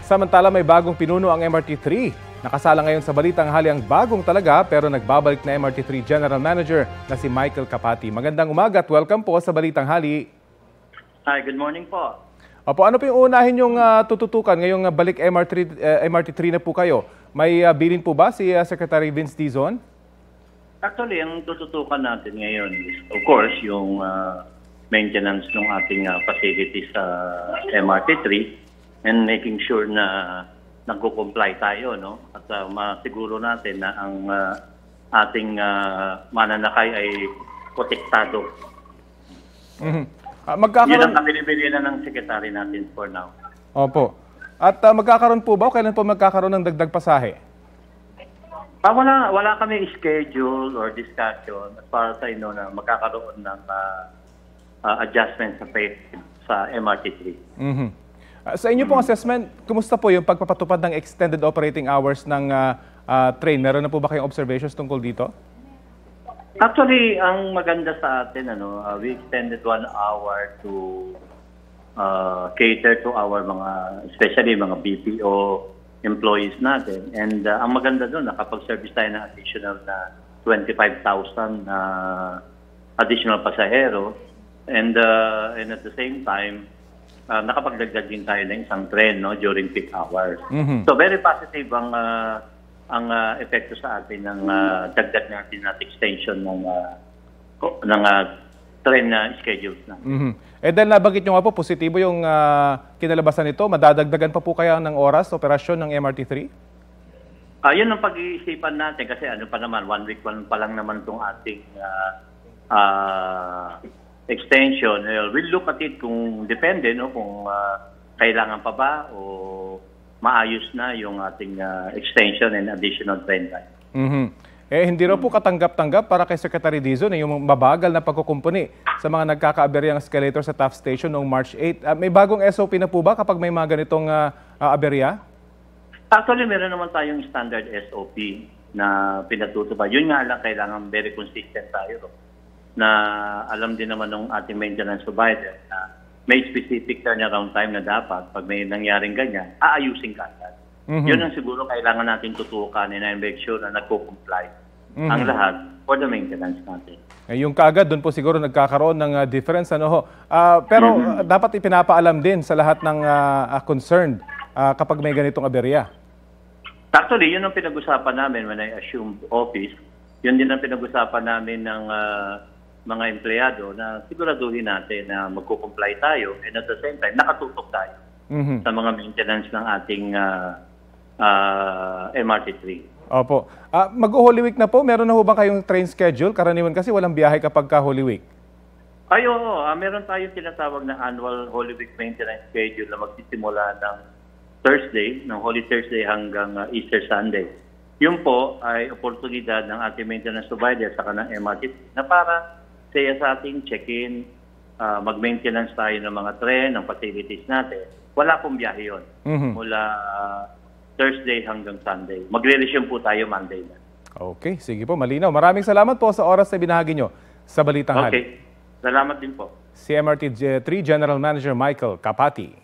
Samantala may bagong pinuno ang MRT3. Nakasala ngayon sa Balitang Hali ang bagong talaga pero nagbabalik na MRT3 General Manager na si Michael Capati. Magandang umaga at welcome po sa Balitang Hali. Hi, good morning po. Opo, ano po yung unahin yung tututukan ngayong balik MRT3 na po kayo? May bilin po ba si Secretary Vince Dizon? Actually, ang tututukan natin ngayon is, of course, yung maintenance ng ating facilities sa MRT3 and making sure na nagko-comply tayo, no? At masiguro natin na ang ating mananakay ay protektado. Mm-hmm. Yun ang kabilibili na ng secretary natin for now. Opo. At magkakaroon po ba o kailan po magkakaroon ng dagdag pasahe? Wala kami schedule or discussion as far as I know na magkakaroon ng adjustment sa pay sa MRT3. Mm-hmm. Sa inyo pong assessment, kumusta po yung pagpapatupad ng extended operating hours ng train? Meron na po ba kayong observations tungkol dito? Actually, ang maganda sa atin, we extended 1 hour to cater to our especially mga BPO employees natin. And ang maganda doon, nakapag-service tayo ng additional na 25,000 additional pasahero. And at the same time, nakapagdagdag din tayo ng isang train during peak hours. Mm-hmm. So very positive ang epekto sa atin ng dagdag natin at extension ng train na schedules na. Mm-hmm. Eh dahil nabanggit nyo nga po, positibo yung kinalabasan nito, madadagdagan pa po kaya ng oras operasyon ng MRT3? Yun ang pag-iisipan natin kasi pa naman, 1 week pa lang naman itong ating extension. We'll look at it kung depende, kung kailangan pa ba o maayos na yung ating extension and additional train time. Mm-hmm. Eh hindi raw po katanggap-tanggap para kay Secretary Dizon yung mabagal na pagkukumpuni sa mga nagkakaaberyang escalator sa Taft Station noong March 8. May bagong SOP na po ba kapag may mga ganitong aberya? Actually, meron naman tayong standard SOP na pinatutupad. Yun nga lang, kailangan very consistent tayo na alam din naman ng ating maintenance provider na may specific turnaround time na dapat pag may nangyaring ganyan, aayusin ka agad. Mm-hmm. Yun ang siguro kailangan natin tutukan and make sure na nagko-comply ang lahat for the maintenance natin. Yung kaagad, doon po siguro nagkakaroon ng difference. Pero dapat ipinapaalam din sa lahat ng concerned kapag may ganitong aberya. Actually, yun ang pinag-usapan namin when I assumed office. Yun din ang pinag-usapan namin ng mga empleyado na siguraduhin natin na magko-comply tayo and at the same time, nakatutok tayo sa mga maintenance ng ating MRT3. Opo. Mag-Holy Week na po, meron na ho ba kayong train schedule? Karaniwan kasi walang biyahe kapag ka-Holy Week. Oo. Meron tayong tinatawag na annual Holy Week maintenance schedule na magsisimula ng Thursday, ng Holy Thursday hanggang Easter Sunday. Yun po ay oportunidad ng ating maintenance provider sa kanang MRT na para sa ating check-in, mag-maintenance tayo ng mga tren, ng facilities natin. Wala pong biyahe yun. Mula Thursday hanggang Sunday. Magre-resume po tayo Monday na. Okay, sige po, malinaw. Maraming salamat po sa oras na binahagi nyo sa Balitang Hali. Okay, salamat din po. Si MRT3 General Manager Michael Capati.